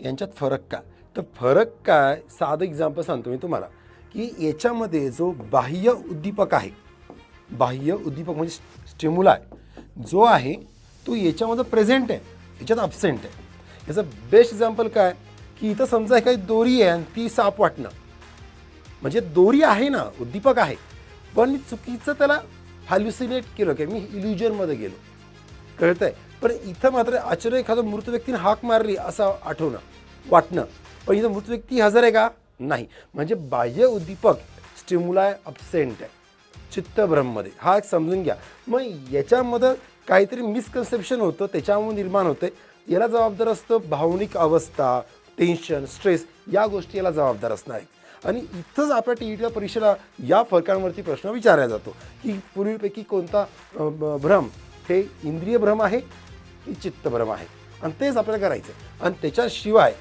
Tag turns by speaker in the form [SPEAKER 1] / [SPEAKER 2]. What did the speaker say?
[SPEAKER 1] यांच्यात फरक काय? तर फरक काय, साधं एक्झाम्पल सांगतो मी तुम्हाला, की याच्यामध्ये जो बाह्य उद्दीपक आहे, बाह्य उद्दीपक म्हणजे स्टिम्युलाय जो आहे तो याच्यामध्ये प्रेझेंट आहे, याच्यात अब्सेंट आहे. याचं बेस्ट एक्झाम्पल काय, की इथं समजा काही दोरी आहे आणि ती साप वाटणं, म्हणजे दोरी आहे ना, उद्दीपक आहे, पण मी चुकीचं त्याला हॅल्युसिनेट केलं, की मी इल्युजनमध्ये गेलो, कळतंय. पण इथं मात्र आश्चर्य, एखादा मृत व्यक्तीने हाक मारली असं आठवणं, वाटणं, पण इथं मृत व्यक्ती हजर आहे का, नाही. म्हणजे बाह्य उद्दीपक स्टिम्युलाय अब्सेंट आहे चित्तभ्रममध्ये, हा एक समजून घ्या. मग याच्यामध्ये काहीतरी मिसकन्सेप्शन होतं, त्याच्यामुळे निर्माण होते. याला जबाबदार असतं भावनिक अवस्था, टेन्शन, स्ट्रेस, या गोष्टी याला जबाबदार असणार आहेत. आणि इथंच आपल्या टी परीक्षेला या फरकांवरती प्रश्न विचारला जातो, की पूर्वीपैकी कोणता भ्रम हे इंद्रिय भ्रम आहे की चित्तभ्रम आहे, आणि तेच आपल्याला करायचं आहे. आणि त्याच्याशिवाय